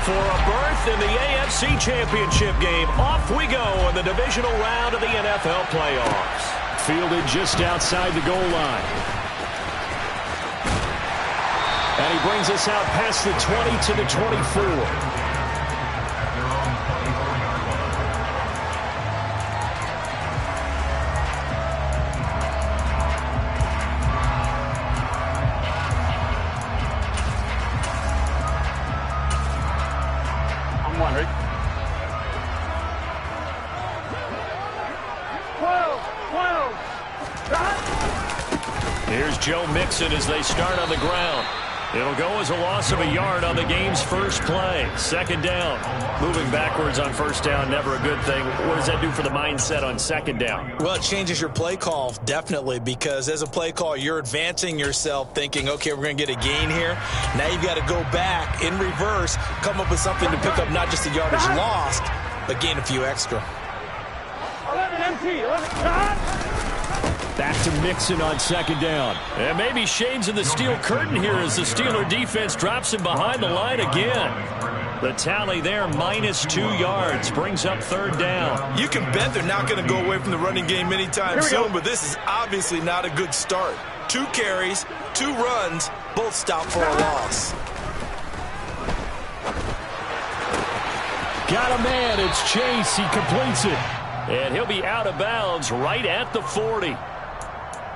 For a berth in the AFC Championship game, off we go in the divisional round of the NFL playoffs. Fielded just outside the goal line. And he brings us out past the 20 to the 24. Here's Joe Mixon as they start on the ground. It'll go as a loss of a yard on the game's first play. Second down. Moving backwards on first down, never a good thing. What does that do for the mindset on second down? Well, it changes your play call, definitely, because as a play call, you're advancing yourself thinking, okay, we're going to get a gain here. Now you've got to go back in reverse, come up with something to pick up not just the yardage lost, but gain a few extra. 11 empty. 11. Back to Mixon on second down. And maybe shades of the steel curtain here as the Steeler defense drops him behind the line again. The tally there, -2 yards, brings up third down. You can bet they're not going to go away from the running game anytime soon, but this is obviously not a good start. 2 carries, 2 runs, both stopped for a loss. Got a man, it's Chase, he completes it. And he'll be out of bounds right at the 40.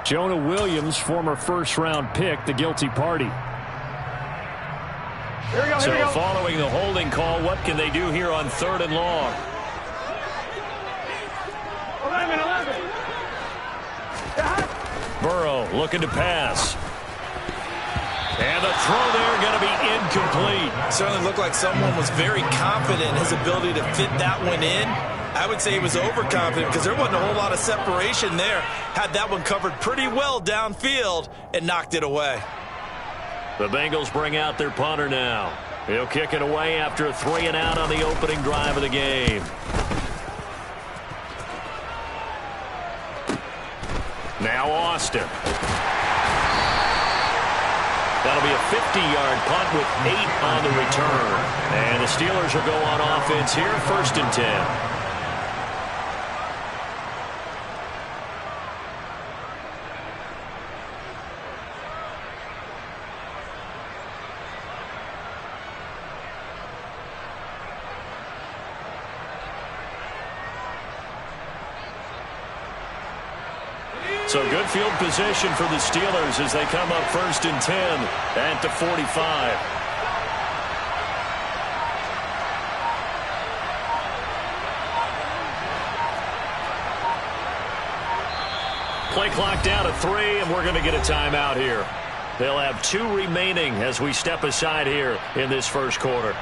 Jonah Williams, former first-round pick, the guilty party. So following the holding call, what can they do here on third and long? 11. Burrow looking to pass. And the throw there going to be incomplete. Certainly looked like someone was very confident in his ability to fit that one in. I would say he was overconfident because there wasn't a whole lot of separation there. Had that one covered pretty well downfield and knocked it away. The Bengals bring out their punter now. He'll kick it away after a 3 and out on the opening drive of the game. Now Austin. That'll be a 50-yard punt with 8 on the return. And the Steelers will go on offense here, 1st and 10. So good field position for the Steelers as they come up 1st and 10 at the 45. Play clock down to 3, and we're going to get a timeout here. They'll have 2 remaining as we step aside here in this first quarter.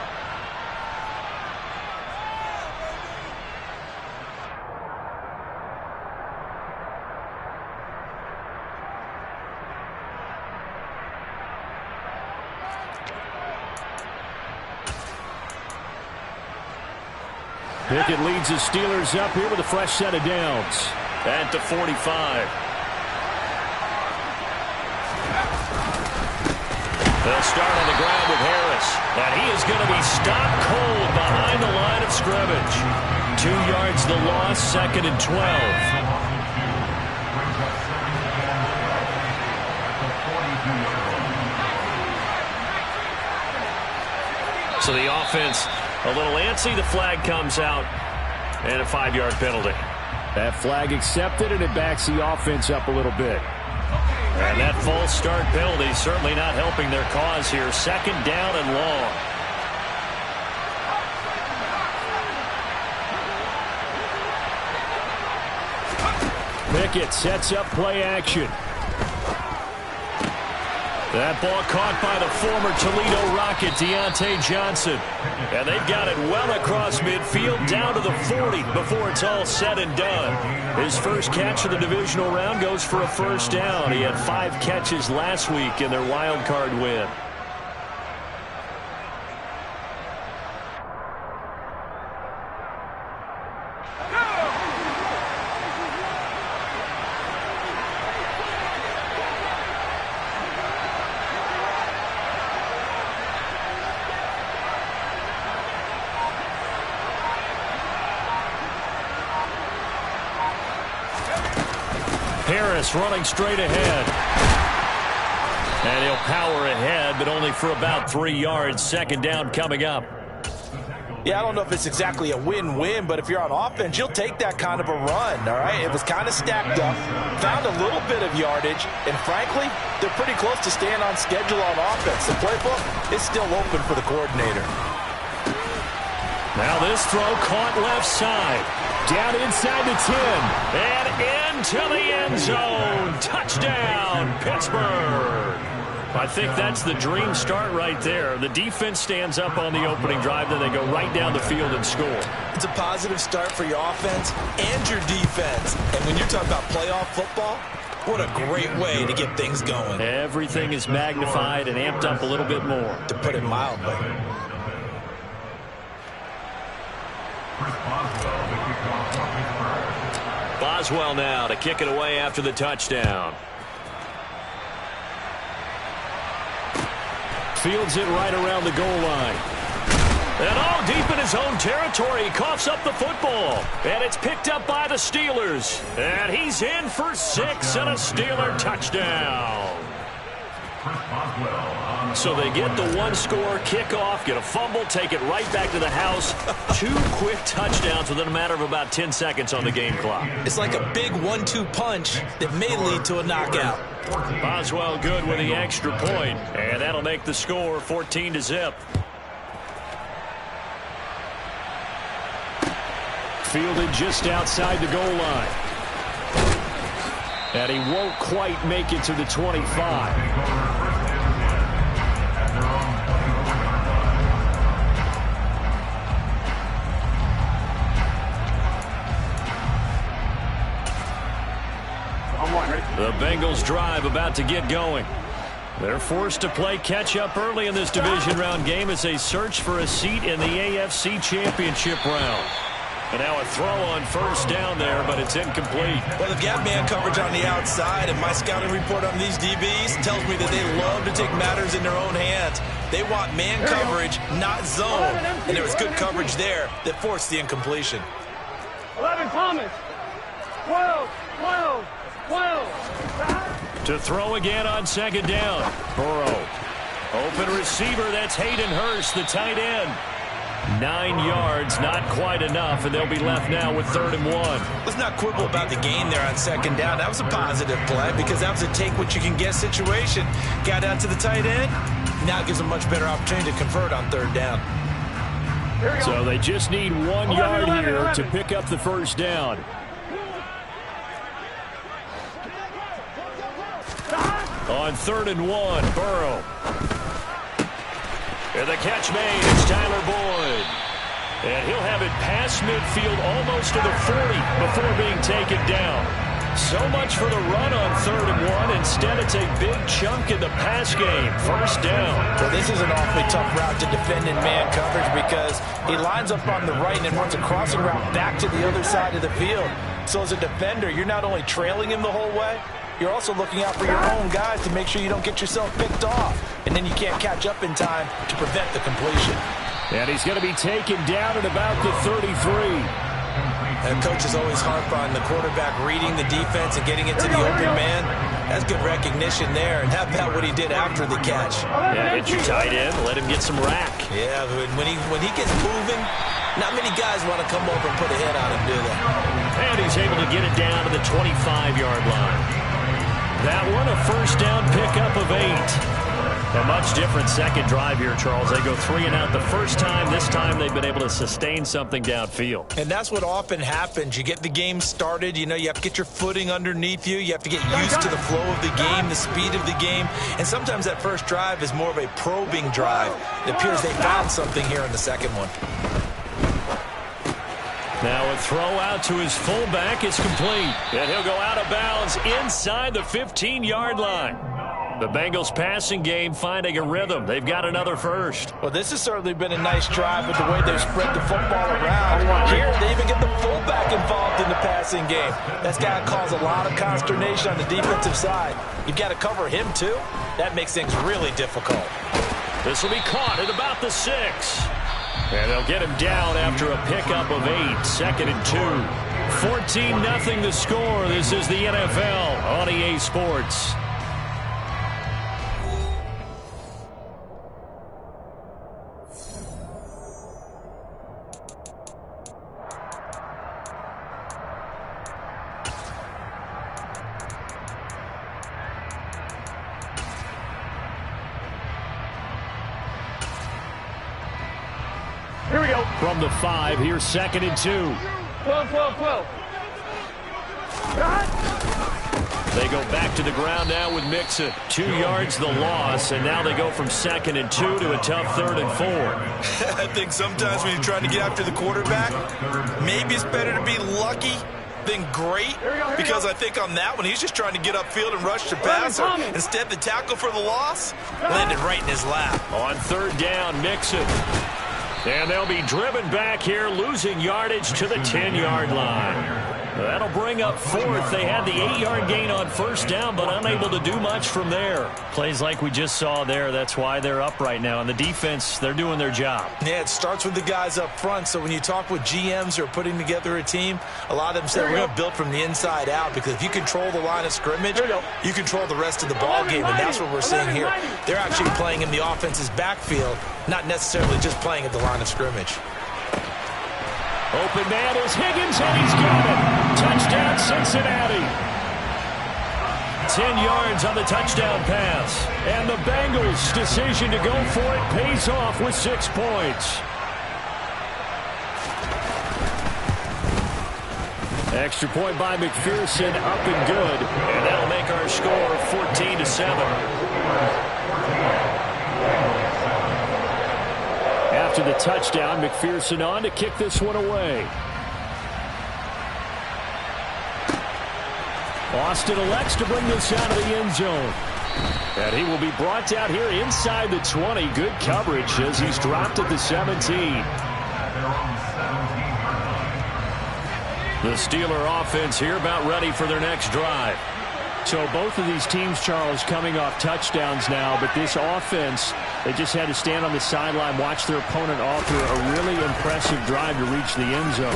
Pickett leads the Steelers up here with a fresh set of downs. At the 45. They'll start on the ground with Harris. And he is going to be stopped cold behind the line of scrimmage. 2 yards the loss, 2nd and 12. So the offense a little antsy. The flag comes out and a 5-yard penalty. That flag accepted, and it backs the offense up a little bit. And that false start penalty certainly not helping their cause here. 2nd down and long. Pickett sets up play action. That ball caught by the former Toledo Rocket, Deontay Johnson. And they've got it well across midfield down to the 40 before it's all said and done. His first catch of the divisional round goes for a 1st down. He had 5 catches last week in their wild card win. Harris running straight ahead. And he'll power ahead, but only for about 3 yards. Second down coming up. Yeah, I don't know if it's exactly a win-win, but if you're on offense, you'll take that kind of a run, all right? It was kind of stacked up, found a little bit of yardage, and frankly, they're pretty close to staying on schedule on offense. The playbook is still open for the coordinator. Now this throw caught left side. Down inside the 10. And into the end zone. Touchdown, Pittsburgh. I think that's the dream start right there. The defense stands up on the opening drive, then they go right down the field and score. It's a positive start for your offense and your defense. And when you're talking about playoff football, what a great way to get things going. Everything is magnified and amped up a little bit more. To put it mildly. Boswell now to kick it away after the touchdown. Fields it right around the goal line. And all deep in his own territory. He coughs up the football. And it's picked up by the Steelers. And he's in for 6 and a Steeler touchdown. So they get the one-score kickoff, get a fumble, take it right back to the house. 2 quick touchdowns within a matter of about 10 seconds on the game clock. It's like a big 1-2 punch that may lead to a knockout. Boswell good with the extra point, and that'll make the score 14-0. Fielded just outside the goal line. And he won't quite make it to the 25. The Bengals drive about to get going. They're forced to play catch-up early in this division round game as they search for a seat in the AFC Championship round. And now a throw on first down there, but it's incomplete. Well, they've got man coverage on the outside, and my scouting report on these DBs tells me that they love to take matters in their own hands. They want man coverage, not zone. And there was good coverage there that forced the incompletion. 11 Thomas. 12. To throw again on second down. Burrow. Open receiver, that's Hayden Hurst, the tight end. 9 yards, not quite enough, and they'll be left now with 3rd and 1. Let's not quibble about the gain there on second down. That was a positive play because that was a take-what-you-can-get situation. Got out to the tight end. Now it gives them a much better opportunity to convert on 3rd down. So they just need 1 yard here to pick up the first down. On 3rd and 1, Burrow. And the catch made, it's Tyler Boyd. And he'll have it past midfield almost to the 40 before being taken down. So much for the run on 3rd and 1. Instead, it's a big chunk in the pass game. First down. Well, this is an awfully tough route to defend in man coverage because he lines up on the right and then runs a crossing route back to the other side of the field. So as a defender, you're not only trailing him the whole way, you're also looking out for your own guys to make sure you don't get yourself picked off. And then you can't catch up in time to prevent the completion. And he's going to be taken down at about the 33. And coaches always harp on the quarterback reading the defense and getting it to the open man. That's good recognition there. And how about what he did after the catch? Yeah, hit your tight end, let him get some rack. Yeah, when he gets moving, not many guys want to come over and put a hit on him, do they? And he's able to get it down to the 25-yard line. That one, a first down pickup of 8. A much different second drive here, Charles. They go 3 and out the first time. This time they've been able to sustain something downfield. And that's what often happens. You get the game started. You know, you have to get your footing underneath you. You have to get used to the flow of the game, the speed of the game. And sometimes that first drive is more of a probing drive. It appears they found something here in the second one. Now a throw out to his fullback is complete. And he'll go out of bounds inside the 15-yard line. The Bengals passing game finding a rhythm. They've got another first. Well, this has certainly been a nice drive with the way they've spread the football around. Here, they even get the fullback involved in the passing game. That's got to cause a lot of consternation on the defensive side. You've got to cover him, too. That makes things really difficult. This will be caught at about the 6. And they'll get him down after a pickup of 8. 2nd and 2. 14-0 the score. This is the NFL on EA Sports. Here we go. From the 5, here's 2nd and 2. 12, 12, 12. They go back to the ground now with Mixon. 2 yards the loss, and now they go from 2nd and 2 to a tough 3rd and 4. I think sometimes when you're trying to get after the quarterback, maybe it's better to be lucky than great, because I think on that one, he's just trying to get upfield and rush the passer. Instead, the tackle for the loss landed right in his lap. On 3rd down, Mixon. And they'll be driven back here, losing yardage to the 10-yard line. That'll bring up 4th. They had the 8-yard gain on 1st down, but unable to do much from there. Plays like we just saw there. That's why they're up right now. And the defense, they're doing their job. Yeah, it starts with the guys up front. So when you talk with GMs who are putting together a team, a lot of them say we're going to build from the inside out, because if you control the line of scrimmage, you control the rest of the ball game, and that's what we're seeing here. They're actually playing in the offense's backfield, not necessarily just playing at the line of scrimmage. Open man is Higgins, and he's got it. Touchdown, Cincinnati. 10 yards on the touchdown pass. And the Bengals' decision to go for it pays off with 6 points. Extra point by McPherson, up and good. And that'll make our score 14-7. After the touchdown, McPherson on to kick this one away. Austin elects to bring this out of the end zone. And he will be brought down here inside the 20. Good coverage as he's dropped at the 17. The Steeler offense here about ready for their next drive. So both of these teams, Charles, coming off touchdowns now, but this offense, they just had to stand on the sideline, watch their opponent author a really impressive drive to reach the end zone.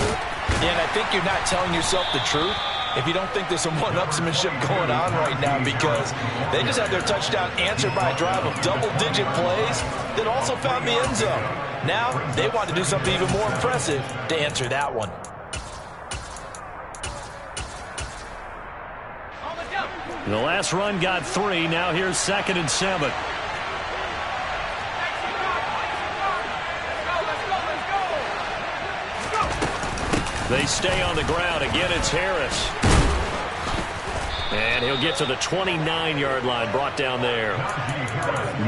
Yeah, and I think you're not telling yourself the truth if you don't think there's some one-upsmanship going on right now, because they just had their touchdown answered by a drive of double-digit plays that also found the end zone. Now they want to do something even more impressive to answer that one. The last run got 3. Now here's 2nd and 7. They stay on the ground. Again, it's Harris. And he'll get to the 29-yard line, brought down there.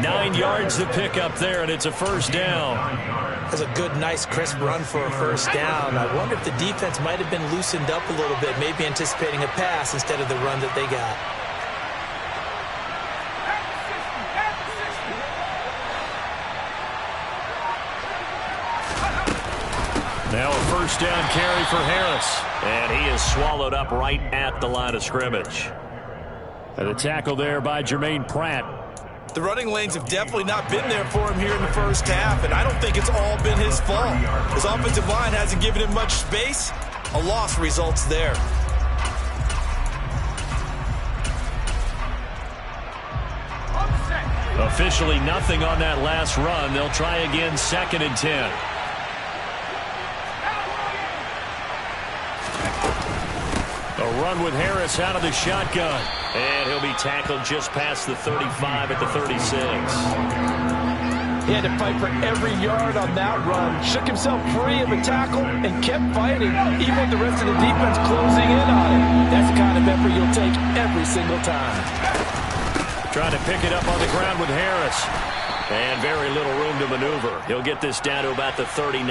9 yards to pick up there, and it's a 1st down. That's a good, nice, crisp run for a 1st down. I wonder if the defense might have been loosened up a little bit, maybe anticipating a pass instead of the run that they got. Now a 1st down carry for Harris. And he is swallowed up right at the line of scrimmage. And a tackle there by Jermaine Pratt. The running lanes have definitely not been there for him here in the 1st half, and I don't think it's all been his fault. His offensive line hasn't given him much space. A loss results there. Officially nothing on that last run. They'll try again, 2nd and 10. A run with Harris out of the shotgun. And he'll be tackled just past the 35 at the 36. He had to fight for every yard on that run. Shook himself free of a tackle and kept fighting, even with the rest of the defense closing in on him. That's the kind of effort you'll take every single time. Trying to pick it up on the ground with Harris. And very little room to maneuver. He'll get this down to about the 39.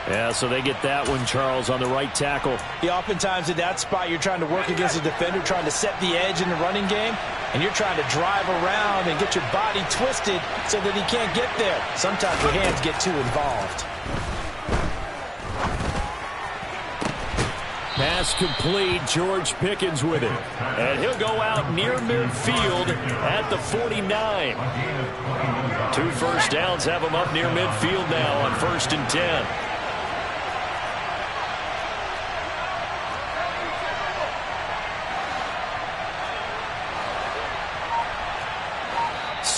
Yeah, so they get that one, Charles, on the right tackle. Yeah, oftentimes in that spot, you're trying to work against a defender, trying to set the edge in the running game, and you're trying to drive around and get your body twisted so that he can't get there. Sometimes your hands get too involved. Pass complete. George Pickens with it. And he'll go out near midfield at the 49. 2 1st downs have him up near midfield now on 1st and 10.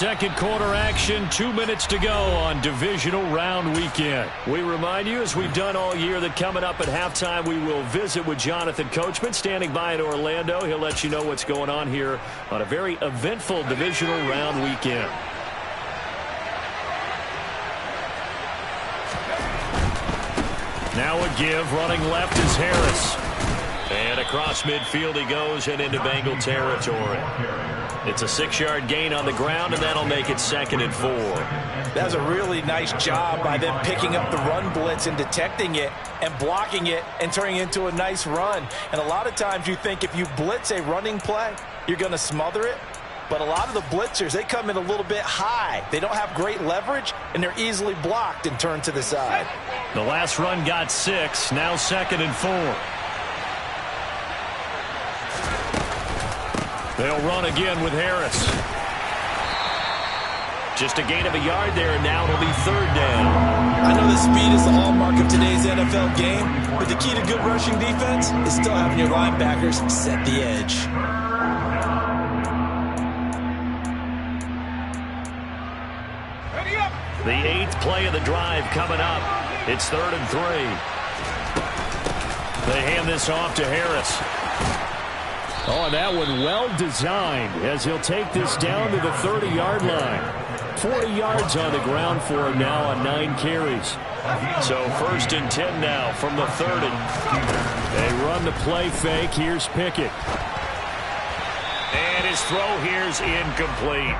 second quarter action. 2 minutes to go on divisional round weekend. We remind you, as we've done all year, that coming up at halftime, we will visit with Jonathan Coachman standing by in Orlando. He'll let you know what's going on here on a very eventful divisional round weekend. Now a give. Running left is Harris. And across midfield he goes and into Bengal territory. It's a 6-yard gain on the ground, and that'll make it 2nd and 4. That was a really nice job by them picking up the run blitz and detecting it and blocking it and turning it into a nice run. And a lot of times you think if you blitz a running play, you're going to smother it. But a lot of the blitzers, they come in a little bit high. They don't have great leverage, and they're easily blocked and turned to the side. The last run got 6. Now 2nd and 4. They'll run again with Harris. Just a gain of a yard there, and now it'll be 3rd down. I know the speed is the hallmark of today's NFL game, but the key to good rushing defense is still having your linebackers set the edge. The 8th play of the drive coming up. It's 3rd and 3. They hand this off to Harris. Oh, and that one well designed as he'll take this down to the 30-yard line. 40 yards on the ground for him now on 9 carries. So 1st and 10 now from the 30. They run the play fake. Here's Pickett. And his throw here's incomplete.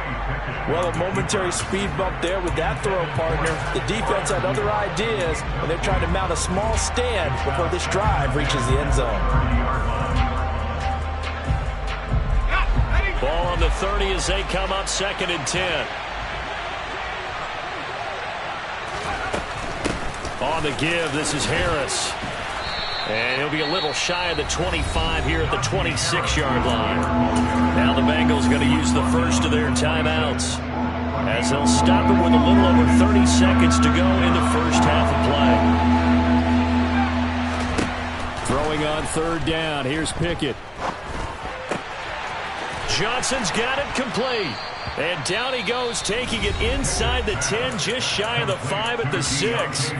Well, a momentary speed bump there with that throw, partner. The defense had other ideas, and they're trying to mount a small stand before this drive reaches the end zone. Ball on the 30 as they come up 2nd and 10. On the give, this is Harris. And he'll be a little shy of the 25 here at the 26-yard line. Now the Bengals going to use the first of their timeouts, as they'll stop it with a little over 30 seconds to go in the first half of play. Throwing on 3rd down. Here's Pickett. Johnson's got it complete. And down he goes, taking it inside the 10, just shy of the 5 at the 6.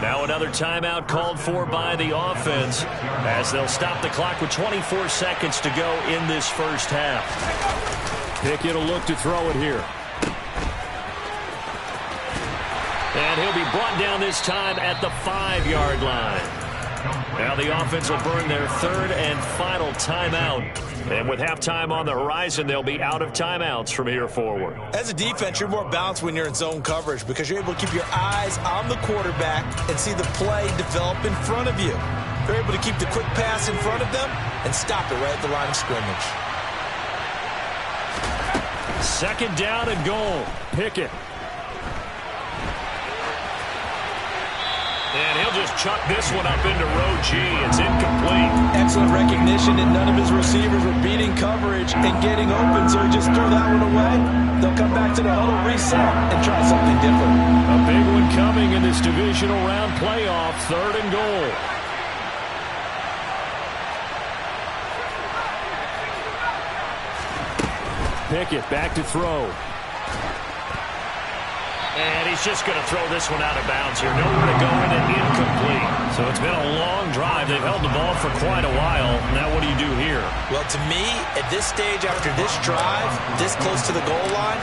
Now another timeout called for by the offense, as they'll stop the clock with 24 seconds to go in this first half. Pickett will look to throw it here. And he'll be brought down this time at the 5-yard line. Now the offense will burn their 3rd and final timeout. And with halftime on the horizon, they'll be out of timeouts from here forward. As a defense, you're more balanced when you're in zone coverage because you're able to keep your eyes on the quarterback and see the play develop in front of you. They're able to keep the quick pass in front of them and stop it right at the line of scrimmage. 2nd down and goal. Pickett. And he'll just chuck this one up into row G. It's incomplete. Excellent recognition, and none of his receivers were beating coverage and getting open, so he just threw that one away. They'll come back to the huddle, reset, and try something different. A big one coming in this divisional round playoff. 3rd and goal. Pickett back to throw. And he's just going to throw this one out of bounds here. Nowhere to go in it, incomplete. So it's been a long drive. They've held the ball for quite a while. Now what do you do here? Well, to me, at this stage after this drive, this close to the goal line,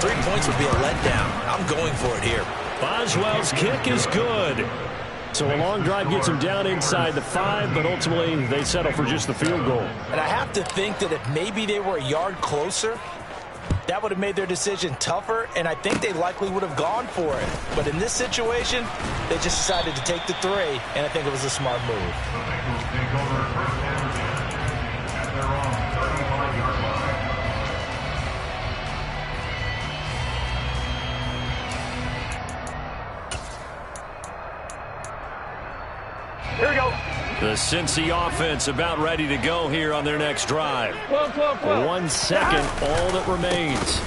3 points would be a letdown. I'm going for it here. Boswell's kick is good. So a long drive gets them down inside the 5, but ultimately they settle for just the field goal. And I have to think that if maybe they were a yard closer, that would have made their decision tougher, and I think they likely would have gone for it. But in this situation, they just decided to take the 3, and I think it was a smart move. Here we go. The Cincy offense about ready to go here on their next drive. 12. 1 second, all that remains.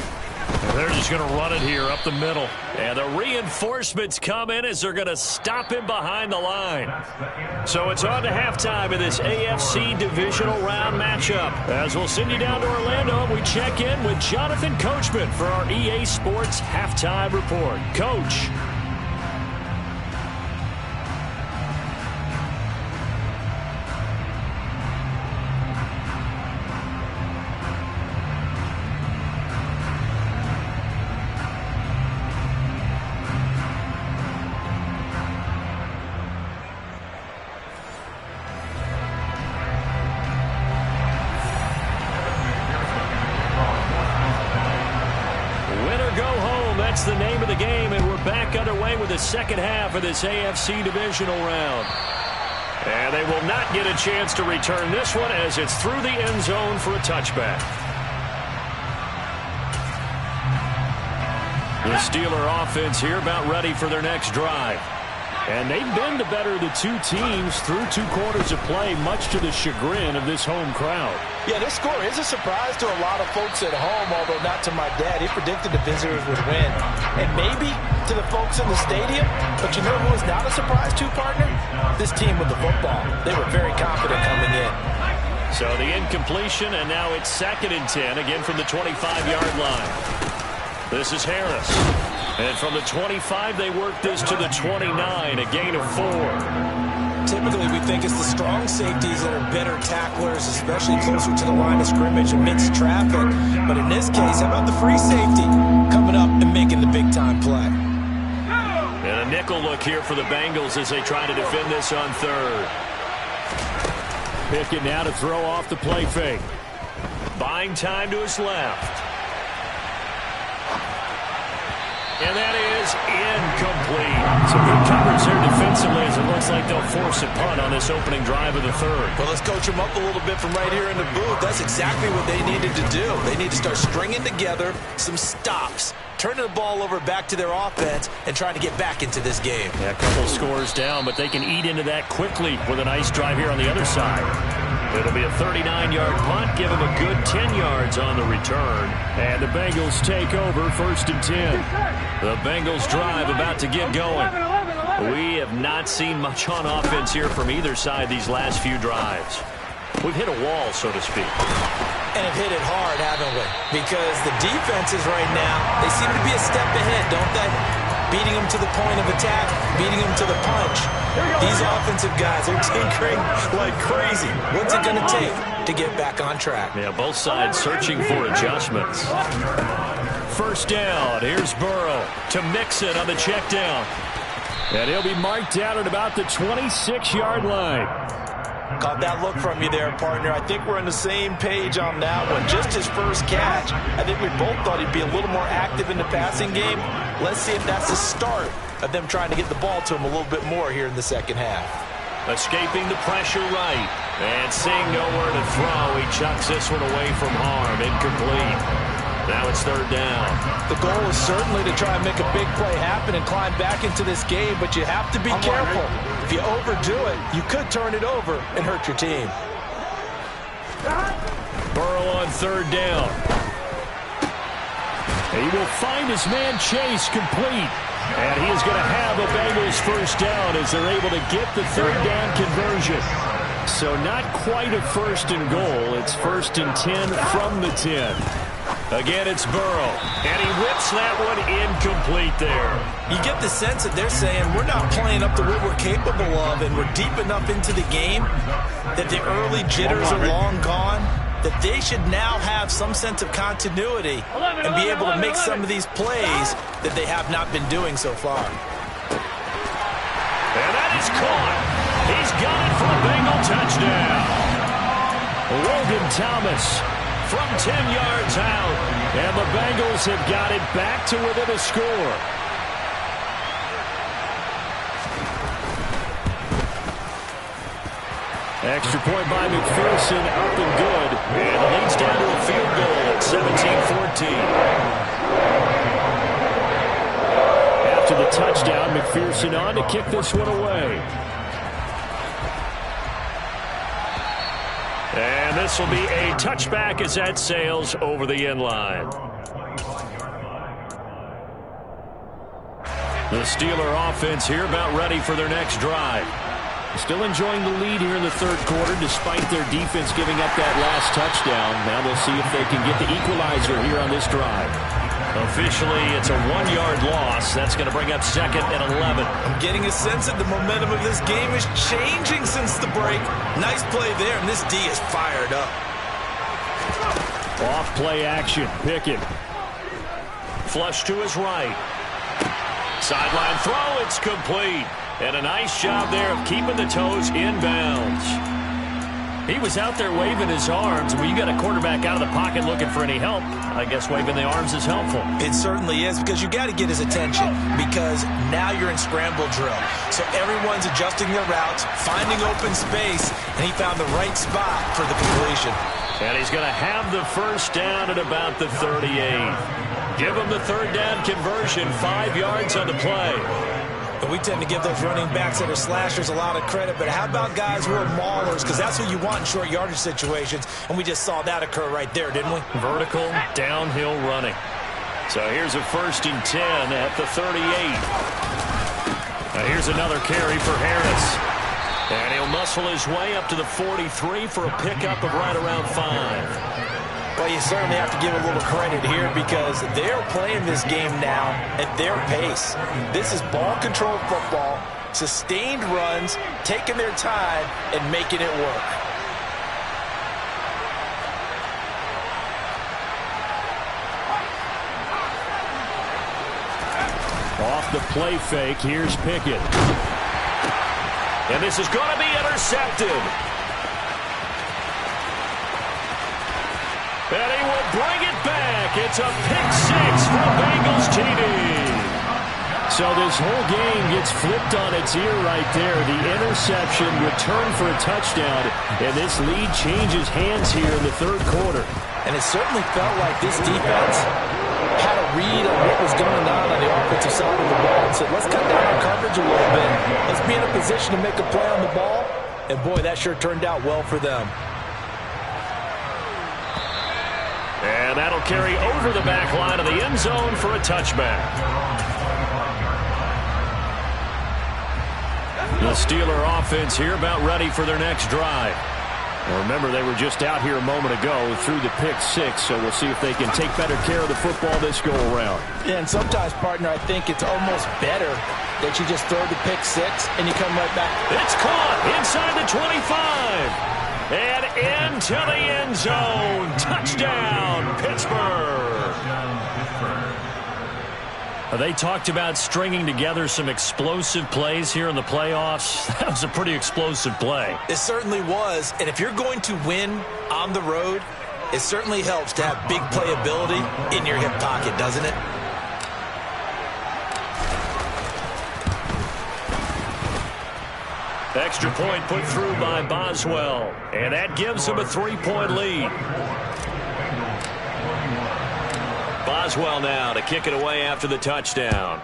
And They're just going to run it here up the middle. And the reinforcements come in as they're going to stop him behind the line. So it's on to halftime of this AFC divisional round matchup. As we'll send you down to Orlando, we check in with Jonathan Coachman for our EA Sports Halftime Report. Coach. That's the name of the game, and we're back underway with the second half of this AFC divisional round. And they will not get a chance to return this one as it's through the end zone for a touchback. The Steeler offense here about ready for their next drive. And they've been the better of the two teams through 2 quarters of play, much to the chagrin of this home crowd. Yeah, this score is a surprise to a lot of folks at home, although not to my dad. He predicted the visitors would win. And maybe to the folks in the stadium. But you know who is not a surprise to, partner? This team with the football. They were very confident coming in. So the incompletion, and now it's 2nd and 10, again from the 25-yard line. This is Harris. And from the 25, they work this to the 29, a gain of 4. Typically, we think it's the strong safeties that are better tacklers, especially closer to the line of scrimmage amidst traffic. But in this case, how about the free safety coming up and making the big-time play? And a nickel look here for the Bengals as they try to defend this on 3rd. Pickett now to throw off the play fake. Buying time to his left. And that is incomplete. Some good coverage there defensively as it looks like they'll force a punt on this opening drive of the 3rd. Well, let's coach them up a little bit from right here in the booth. That's exactly what they needed to do. They need to start stringing together some stops, turning the ball over back to their offense, and trying to get back into this game. Yeah, a couple scores down, but they can eat into that quickly with a nice drive here on the other side. It'll be a 39-yard punt, give them a good 10 yards on the return. And the Bengals take over 1st and 10. The Bengals drive about to get going. We have not seen much on offense here from either side these last few drives. We've hit a wall, so to speak. And have hit it hard, haven't we? Because the defenses right now, they seem to be a step ahead, don't they? Beating them to the point of attack, beating them to the punch. These offensive guys are tinkering like crazy. What's it going to take to get back on track? Yeah, both sides searching for adjustments. 1st down. Here's Burrow to Mixon on the check down. And he'll be marked down at about the 26-yard line. Caught that look from you there, partner. I think we're on the same page on that one. Just his first catch. I think we both thought he'd be a little more active in the passing game. Let's see if that's the start of them trying to get the ball to him a little bit more here in the second half. Escaping the pressure right. And seeing nowhere to throw, he chucks this one away from harm. Incomplete. Now it's 3rd down. The goal is certainly to try and make a big play happen and climb back into this game, but you have to be careful. If you overdo it, you could turn it over and hurt your team. Burrow on 3rd down. He will find his man Chase complete. And he is going to have a Bengals 1st down as they're able to get the 3rd down conversion. So not quite a 1st and goal. It's 1st and 10 from the 10. Again, it's Burrow. And he whips that one incomplete there. You get the sense that they're saying we're not playing up to what we're capable of, and we're deep enough into the game that the early jitters are long gone, that they should now have some sense of continuity and be able to make some of these plays that they have not been doing so far. And that is caught. He's got it for a Bengal touchdown. Logan Thomas from 10 yards out. And the Bengals have got it back to within a score. Extra point by McPherson, up and good. And it leads down to a field goal at 17-14. After the touchdown, McPherson on to kick this one away. And this will be a touchback as that sails over the end line. The Steeler offense here about ready for their next drive. Still enjoying the lead here in the third quarter despite their defense giving up that last touchdown. Now they'll see if they can get the equalizer here on this drive. Officially, it's a 1-yard loss. That's going to bring up 2nd and 11. I'm getting a sense that the momentum of this game is changing since the break. Nice play there, and this D is fired up. Off play action. Pickett. Flush to his right. Sideline throw. It's complete. And a nice job there of keeping the toes inbounds. He was out there waving his arms. When you got a quarterback out of the pocket looking for any help, I guess waving the arms is helpful. It certainly is, because you got to get his attention, because now you're in scramble drill. So everyone's adjusting their routes, finding open space, and he found the right spot for the completion. And he's going to have the first down at about the 38. Give him the third down conversion, 5 yards on the play. But we tend to give those running backs that are slashers a lot of credit. But how about guys who are maulers? Because that's what you want in short yardage situations. And we just saw that occur right there, didn't we? Vertical, downhill running. So here's a 1st and 10 at the 38. Now here's another carry for Harris. And he'll muscle his way up to the 43 for a pickup of right around 5. Well, you certainly have to give a little credit here, because they're playing this game now at their pace. This is ball control football, sustained runs, taking their time, and making it work. Off the play fake, here's Pickett. And this is going to be intercepted. And he will bring it back. It's a pick-6 for Bengals TD. So this whole game gets flipped on its ear right there. The interception, return for a touchdown, and this lead changes hands here in the third quarter. And it certainly felt like this defense had a read on what was going on the offensive side of the ball and said, let's cut down our coverage a little bit. Let's be in a position to make a play on the ball. And boy, that sure turned out well for them. And that'll carry over the back line of the end zone for a touchback. The Steeler offense here about ready for their next drive. Well, remember, they were just out here a moment ago through the pick-6, so we'll see if they can take better care of the football this go-around. Yeah, and sometimes, partner, I think it's almost better that you just throw the pick-6 and you come right back. It's caught inside the 25. And into the end zone. Touchdown, Pittsburgh. They talked about stringing together some explosive plays here in the playoffs. That was a pretty explosive play. It certainly was. And if you're going to win on the road, it certainly helps to have big playability in your hip pocket, doesn't it? Extra point put through by Boswell. And that gives him a 3-point lead. Boswell now to kick it away after the touchdown.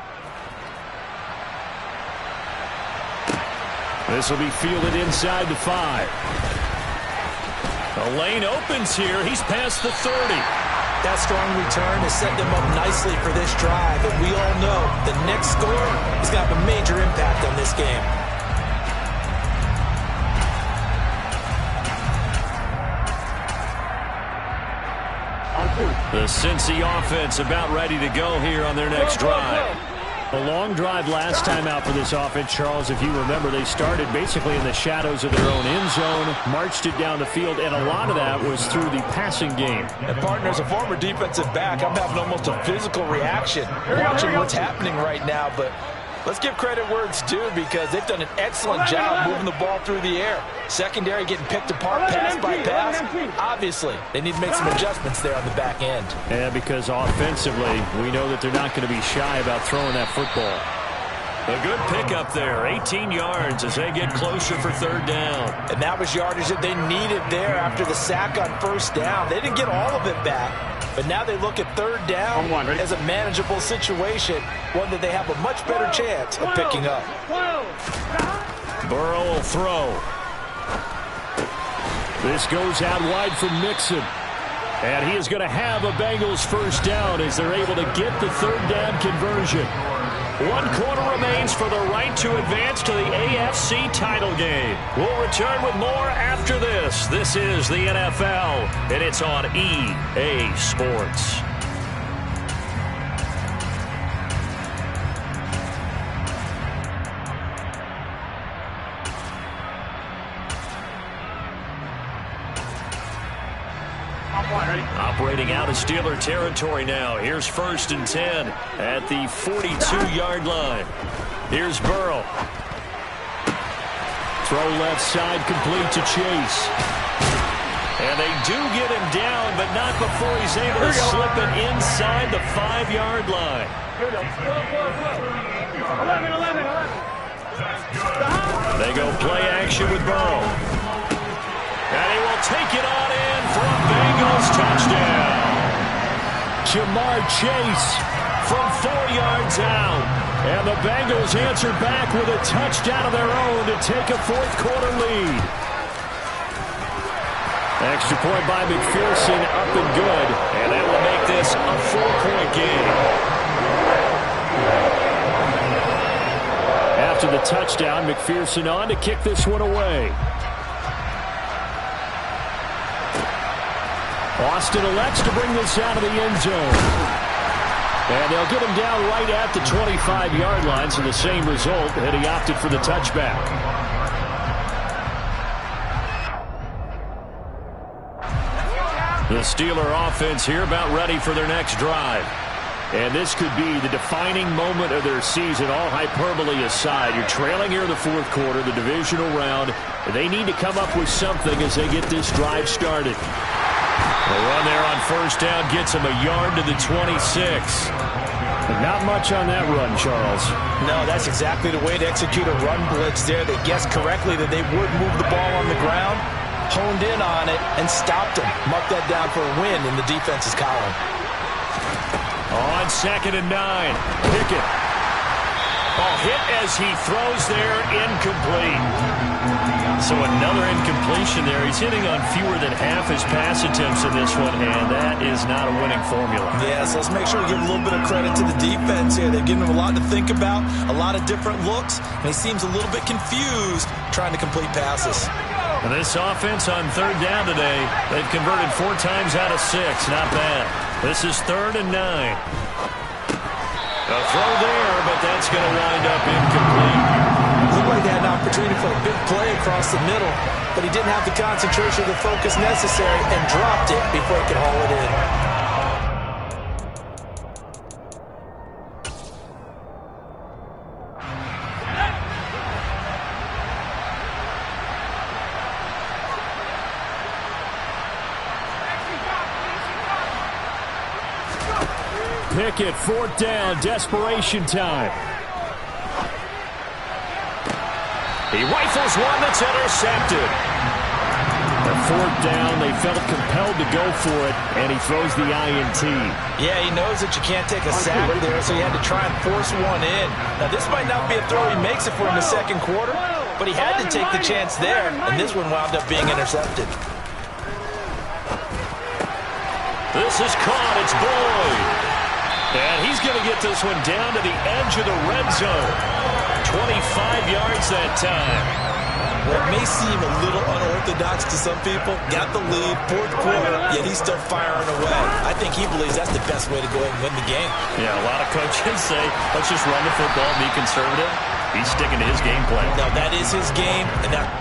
This will be fielded inside the 5. The lane opens here. He's past the 30. That strong return has set them up nicely for this drive. And we all know the next score is going to have a major impact on this game. The Cincy offense about ready to go here on their next drive. A long drive last time out for this offense, Charles. If you remember, they started basically in the shadows of their own end zone, marched it down the field, and a lot of that was through the passing game. And, partner, as a former defensive back, I'm having almost a physical reaction watching what's happening right now. But let's give credit where it's due, because they've done an excellent job moving the ball through the air. Secondary getting picked apart pass by pass. Obviously, they need to make some adjustments there on the back end. Yeah, because offensively, we know that they're not going to be shy about throwing that football. A good pickup there, 18 yards as they get closer for third down. And that was yardage that they needed there after the sack on first down. They didn't get all of it back, but now they look at third down as a manageable situation, one that they have a much better chance of picking up. Burrow will throw. This goes out wide from Mixon. And he is going to have a Bengals first down as they're able to get the third down conversion. 1 quarter remains for the right to advance to the AFC title game. We'll return with more after this. This is the NFL, and it's on EA Sports. Operating out of Steeler territory now. Here's 1st and 10 at the 42-yard line. Here's Burrow. Throw left side, complete to Chase. And they do get him down, but not before he's able to slip it inside the 5-yard line. 11. They go play action with Burrow. And he will take it on in for a Bengals touchdown. Jamar Chase From 4 yards out. And the Bengals answer back with a touchdown of their own to take a 4th quarter lead. Extra point by McPherson, up and good. And that will make this a 4-point game. After the touchdown, McPherson on to kick this one away. Austin elects to bring this out of the end zone. And they'll get him down right at the 25-yard line, so the same result had he opted for the touchback. The Steeler offense here about ready for their next drive. And this could be the defining moment of their season, all hyperbole aside. You're trailing here in the 4th quarter, the divisional round. They need to come up with something as they get this drive started. The run there on 1st down gets him a yard to the 26. But not much on that run, Charles. No, that's exactly the way to execute a run blitz there. They guessed correctly that they would move the ball on the ground, honed in on it, and stopped him. Marked that down for a win in the defense's column. On 2nd and 9, Pickett. Oh, hit as he throws there, incomplete. So another incompletion there. He's hitting on fewer than half his pass attempts in this one, and that is not a winning formula. Yes, let's make sure we give a little bit of credit to the defense here. They've given him a lot to think about, a lot of different looks, and he seems a little bit confused trying to complete passes. And this offense on 3rd down today, they've converted 4 times out of 6. Not bad. This is 3rd and 9. A throw there, but that's going to wind up incomplete. Looked like they had an opportunity for a big play across the middle, but he didn't have the concentration or the focus necessary and dropped it before he could haul it in. Pickett, 4th down, desperation time. He rifles one that's intercepted. At 4th down, they felt compelled to go for it, and he throws the INT. Yeah, he knows that you can't take a sack there, so he had to try and force one in. Now, this might not be a throw he makes it for in the 2nd quarter, but he had to take the chance there, and this one wound up being intercepted. This is caught. It's Boyd. And he's going to get this one down to the edge of the red zone. 25 yards that time. What may seem a little unorthodox to some people, got the lead, 4th quarter, yet he's still firing away. I think he believes that's the best way to go ahead and win the game. Yeah, a lot of coaches say, let's just run the football, be conservative. He's sticking to his game plan. Now, that is his game, and that...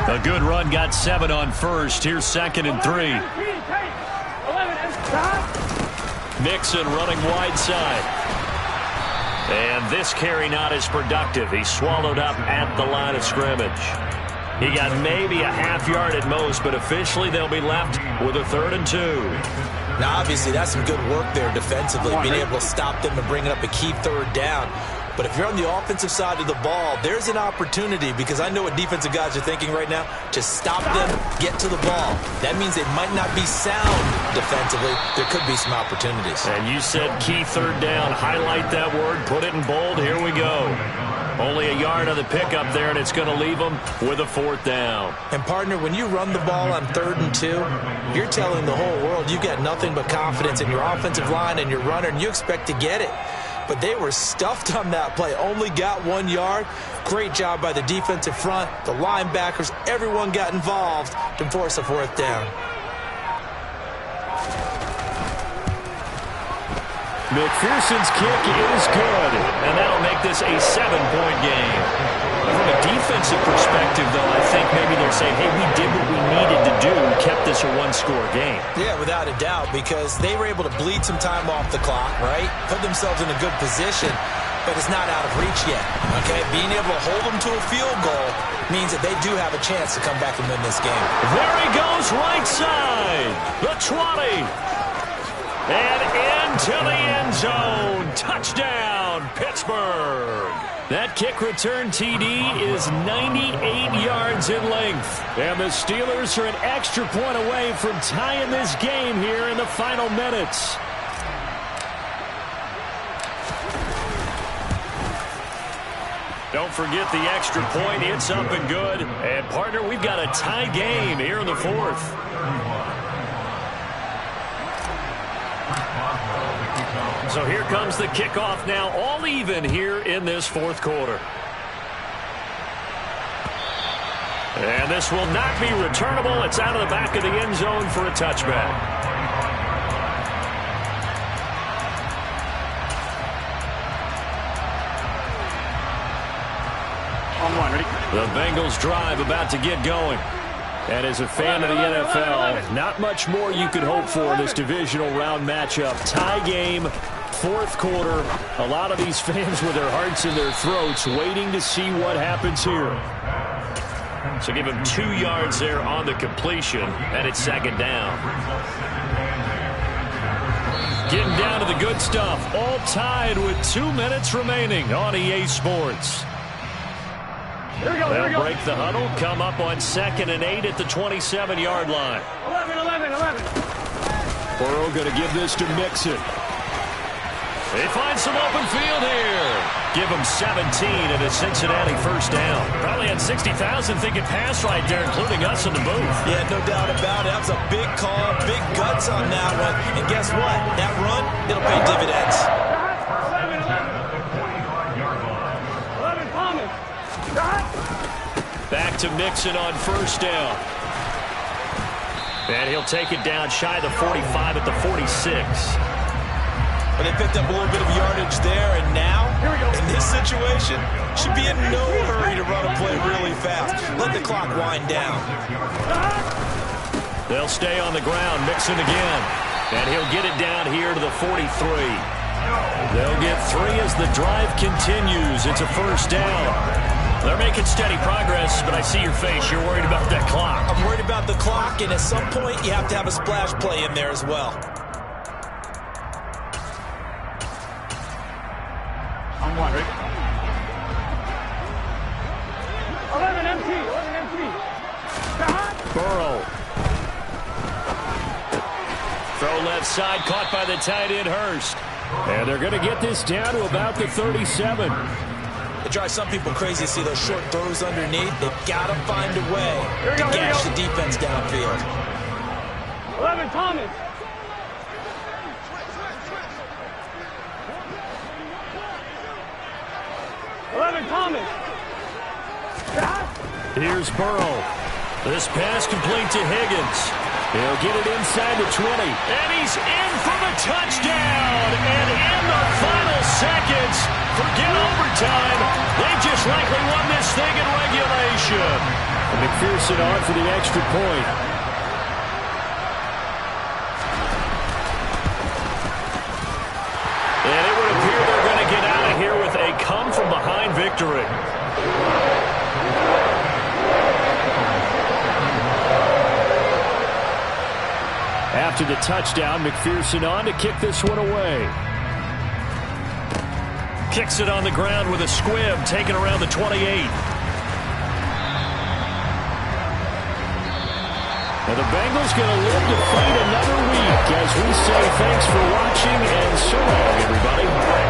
A good run got 7 on first. Here's 2nd and 3. Mixon running wide side. And this carry not as productive. He swallowed up at the line of scrimmage. He got maybe a half yard at most, but officially they'll be left with a 3rd and 2. Now, obviously, that's some good work there defensively, being able to stop them and bringing up a key 3rd down. But if you're on the offensive side of the ball, there's an opportunity, because I know what defensive guys are thinking right now, to stop them, get to the ball. That means they might not be sound defensively. There could be some opportunities. And you said key 3rd down. Highlight that word. Put it in bold. Here we go. Only a yard on the pickup there, and it's going to leave them with a 4th down. And, partner, when you run the ball on 3rd and 2, you're telling the whole world you've got nothing but confidence in your offensive line and your runner, and you expect to get it. But they were stuffed on that play. Only got 1 yard. Great job by the defensive front. The linebackers, everyone got involved to force a 4th down. McPherson's kick is good, and that'll make this a 7-point game. From a defensive perspective, though, I think maybe they're saying, hey, we did what we needed to do, kept this a 1-score game. Yeah, without a doubt, because they were able to bleed some time off the clock, right? Put themselves in a good position, but it's not out of reach yet, okay? Being able to hold them to a field goal means that they do have a chance to come back and win this game. There he goes, right side, the 20. And into the end zone. Touchdown, Pittsburgh. That kick return TD is 98 yards in length. And the Steelers are an extra point away from tying this game here in the final minutes. Don't forget the extra point. It's up and good. And, partner, we've got a tie game here in the 4th. So here comes the kickoff now, all even here in this 4th quarter. And this will not be returnable. It's out of the back of the end zone for a touchback. The Bengals drive about to get going. And as a fan of the NFL, not much more you could hope for in this divisional round matchup. Tie game, 4th quarter. A lot of these fans with their hearts in their throats waiting to see what happens here. So give him 2 yards there on the completion, and it's 2nd down. Getting down to the good stuff. All tied with 2 minutes remaining on EA Sports. They'll break the huddle, come up on 2nd and 8 at the 27-yard line. 11. Burrow going to give this to Mixon. They find some open field here. Give them 17 and a Cincinnati 1st down. Probably had 60,000 thinking pass right there, including us in the booth. Yeah, no doubt about it. That was a big call, big guts on that one. And guess what? That run, it'll pay dividends. 11, Thomas. Back to Mixon on 1st down. And he'll take it down shy of the 45 at the 46. But they picked up a little bit of yardage there, and now, in this situation, should be in no hurry to run a play really fast. Let the clock wind down. They'll stay on the ground. Mixon again. And he'll get it down here to the 43. They'll get 3 as the drive continues. It's a 1st down. They're making steady progress, but I see your face. You're worried about that clock. I'm worried about the clock, and at some point, you have to have a splash play in there as well. I'm wondering. 11 MT. Burrow. Throw left side, caught by the tight end Hurst. And they're going to get this down to about the 37. It drives some people crazy to see those short throws underneath. They've got to find a way to gash the defense downfield. 11 Thomas. Here's Burrow. This pass complete to Higgins. He'll get it inside the 20. And he's in for the touchdown. And in the final seconds, forget overtime. They just likely won this thing in regulation. McPherson on for the extra point. And it would appear they're going to get out of here with a come-from-behind victory. After the touchdown, McPherson on to kick this one away. Kicks it on the ground with a squib, taken around the 28. And the Bengals going to live to fight another week as we say thanks for watching and so long, everybody.